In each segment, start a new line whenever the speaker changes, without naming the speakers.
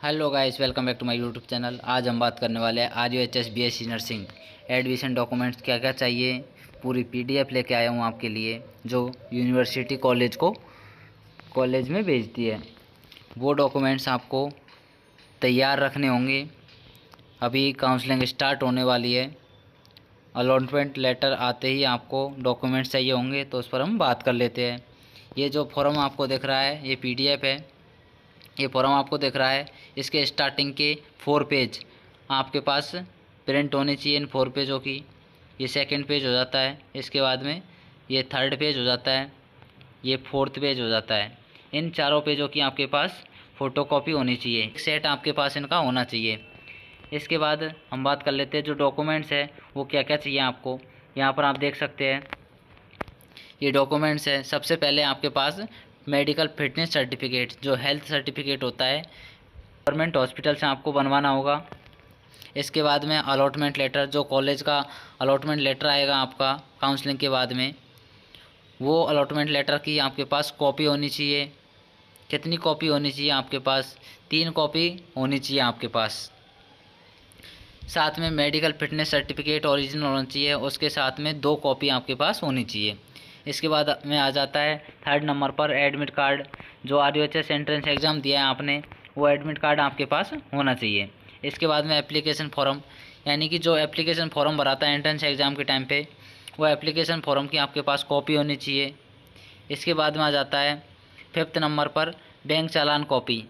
Hello guys, welcome back to my YouTube channel. आज हम बात करने वाले हैं RUHS BSc nursing admission documents क्या क्या चाहिए। पूरी PDF लेके आया हूँ आपके लिए, जो यूनिवर्सिटी कॉलेज में भेजती है। वो डॉक्यूमेंट्स आपको तैयार रखने होंगे। अभी काउंसलिंग स्टार्ट होने वाली है। अलॉटमेंट लेटर आते ही आपको डॉक्यूमेंट्स चाहिए होंगे, तो उस पर हम बात कर लेते हैं। ये जो फॉर्म आपको दिख रहा है, ये PDF है। ये फॉर्म आपको दिख रहा है, इसके स्टार्टिंग के 4 पेज आपके पास प्रिंट होने चाहिए। इन 4 पेजों की ये सेकंड पेज हो जाता है, इसके बाद में ये थर्ड पेज हो जाता है, ये फोर्थ पेज हो जाता है। इन चारों पेजों की आपके पास फ़ोटोकॉपी होनी चाहिए, एक सेट आपके पास इनका होना चाहिए। इसके बाद हम बात कर लेते हैं जो डॉक्यूमेंट्स है वो क्या क्या चाहिए आपको। यहाँ पर आप देख सकते हैं ये डॉक्यूमेंट्स है। सबसे पहले आपके पास मेडिकल फिटनेस सर्टिफिकेट, जो हेल्थ सर्टिफिकेट होता है, गवर्नमेंट हॉस्पिटल से आपको बनवाना होगा। इसके बाद में अलॉटमेंट लेटर, जो कॉलेज का अलॉटमेंट लेटर आएगा आपका काउंसलिंग के बाद में, वो अलॉटमेंट लेटर की आपके पास कॉपी होनी चाहिए। कितनी कॉपी होनी चाहिए आपके पास? 3 कॉपी होनी चाहिए आपके पास। साथ में मेडिकल फिटनेस सर्टिफिकेट ओरिजिनल होना चाहिए, उसके साथ में 2 कॉपी आपके पास होनी चाहिए। इसके बाद में आ जाता है थर्ड नंबर पर एडमिट कार्ड। जो RUHS एंट्रेंस एग्ज़ाम दिया है आपने, वो एडमिट कार्ड आपके पास होना चाहिए। इसके बाद में एप्लीकेशन फॉर्म, यानी कि जो एप्लीकेशन फॉर्म भराता है एंट्रेंस एग्ज़ाम के टाइम पे, वो एप्लीकेशन फॉर्म की आपके पास कॉपी होनी चाहिए। इसके बाद में आ जाता है फिफ्थ नंबर पर बैंक चालान कॉपी।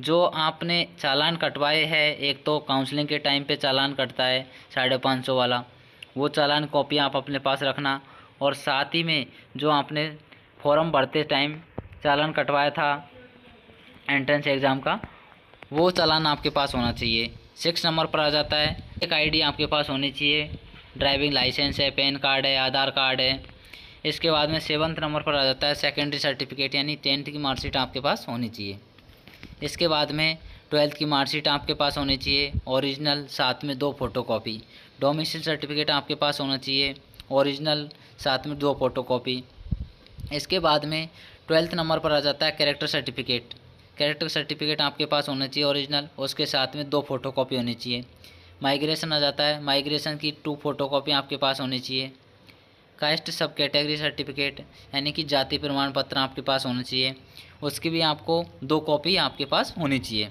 जो आपने चालान कटवाए हैं, एक तो काउंसलिंग के टाइम पे चालान कटता है 550 वाला, वो चालान कॉपी आप अपने पास रखना। और साथ ही में जो आपने फॉर्म भरते टाइम चालान कटवाया था एंट्रेंस एग्ज़ाम का, वो चालान आपके पास होना चाहिए। 6 नंबर पर आ जाता है एक ID आपके पास होनी चाहिए। ड्राइविंग लाइसेंस है, पैन कार्ड है, आधार कार्ड है। इसके बाद में 7th नंबर पर आ जाता है सेकेंडरी सर्टिफिकेट, यानी 10th की मार्कशीट आपके पास होनी चाहिए। इसके बाद में 12th की मार्कशीट आपके पास होनी चाहिए ओरिजिनल, साथ में 2 फोटोकॉपी। डोमिसाइल सर्टिफिकेट आपके पास होना चाहिए ओरिजिनल, साथ में 2 फोटोकॉपी। इसके बाद में 12th नंबर पर आ जाता है कैरेक्टर सर्टिफिकेट। कैरेक्टर सर्टिफिकेट आपके पास होना चाहिए ओरिजिनल, उसके साथ में 2 फोटोकॉपी होनी चाहिए। माइग्रेशन आ जाता है, माइग्रेशन की 2 फोटोकॉपी आपके पास होनी चाहिए। कास्ट सब कैटेगरी सर्टिफिकेट, यानी कि जाति प्रमाण पत्र आपके पास होना चाहिए, उसकी भी आपको 2 कॉपी आपके पास होनी चाहिए।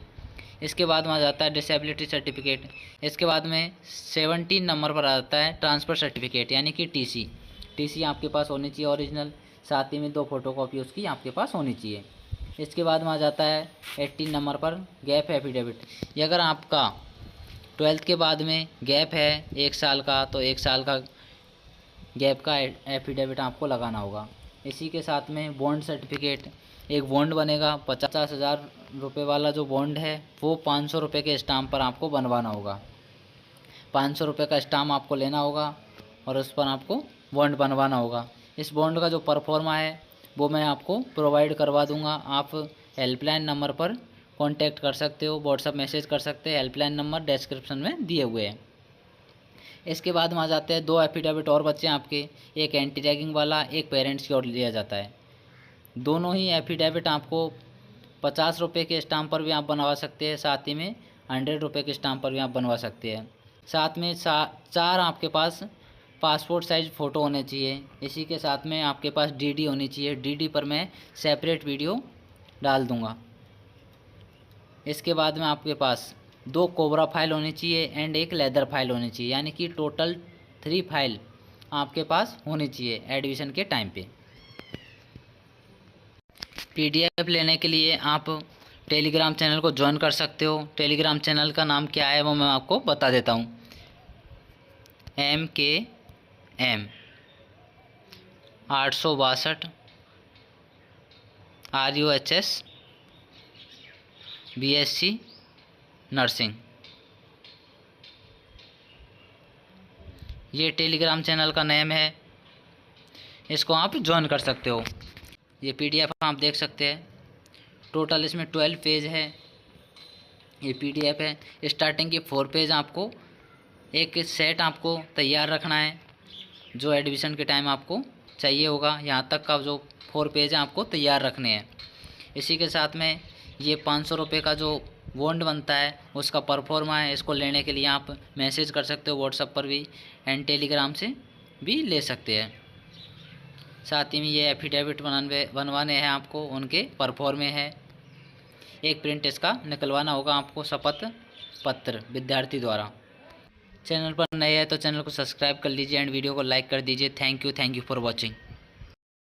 इसके बाद में आ जाता है डिसेबिलिटी सर्टिफिकेट। इसके बाद में 17 नंबर पर आ जाता है ट्रांसफ़र सर्टिफिकेट, यानी कि TC आपके पास होनी चाहिए ओरिजिनल, साथ ही में 2 फोटोकॉपी उसकी आपके पास होनी चाहिए। इसके बाद में आ जाता है 18 नंबर पर गैप एफिडेविट। ये अगर आपका 12th के बाद में गैप है 1 साल का, तो 1 साल का गैप का एफिडेविट आपको लगाना होगा। इसी के साथ में बॉन्ड सर्टिफिकेट, एक बॉन्ड बनेगा 50,000 रुपये वाला। जो बॉन्ड है वो 500 रुपये के स्टाम्प पर आपको बनवाना होगा। 500 रुपये का स्टाम्प आपको लेना होगा और उस पर आपको बॉन्ड बनवाना होगा। इस बॉन्ड का जो परफॉर्मा है वो मैं आपको प्रोवाइड करवा दूंगा। आप हेल्पलाइन नंबर पर कांटेक्ट कर सकते हो, व्हाट्सअप मैसेज कर सकते हैं। हेल्पलाइन नंबर डिस्क्रिप्शन में दिए हुए हैं। इसके बाद में आ जाते हैं 2 एफिडेविट और बच्चे आपके, एक एंटी रैगिंग वाला, एक पेरेंट्स की ओर लिया जाता है। दोनों ही एफिडेविट आपको 50 रुपये के स्टाम्प पर भी आप बनवा सकते हैं, साथ ही में 100 रुपये के स्टाम्प पर भी आप बनवा सकते हैं। साथ में 4 आपके पास पासपोर्ट साइज़ फ़ोटो होने चाहिए। इसी के साथ में आपके पास DD होनी चाहिए। DD पर मैं सेपरेट वीडियो डाल दूँगा। इसके बाद में आपके पास 2 कोबरा फाइल होनी चाहिए एंड एक लेदर फाइल होनी चाहिए, यानी कि टोटल 3 फाइल आपके पास होनी चाहिए एडमिशन के टाइम पे। PDF लेने के लिए आप टेलीग्राम चैनल को ज्वाइन कर सकते हो। टेलीग्राम चैनल का नाम क्या है वो मैं आपको बता देता हूँ। MKM 862 RUHS BSc नर्सिंग, ये टेलीग्राम चैनल का नेम है। इसको आप ज्वाइन कर सकते हो। ये PDF आप देख सकते हैं। टोटल इसमें 12 पेज है। ये PDF है। स्टार्टिंग के 4 पेज आपको एक सेट आपको तैयार रखना है, जो एडमिशन के टाइम आपको चाहिए होगा। यहाँ तक का जो 4 पेज हैं आपको तैयार रखने हैं। इसी के साथ में ये 500 रुपये का जो बॉन्ड बनता है, उसका परफॉर्मा है। इसको लेने के लिए आप मैसेज कर सकते हो व्हाट्सएप पर भी एंड टेलीग्राम से भी ले सकते हैं। साथ ही में ये एफिडेविट बनवाने हैं आपको, उनके परफॉर्मे है। एक प्रिंट इसका निकलवाना होगा आपको, शपथ पत्र विद्यार्थी द्वारा। चैनल पर नए हैं तो चैनल को सब्सक्राइब कर लीजिए एंड वीडियो को लाइक कर दीजिए। Thank you for watching.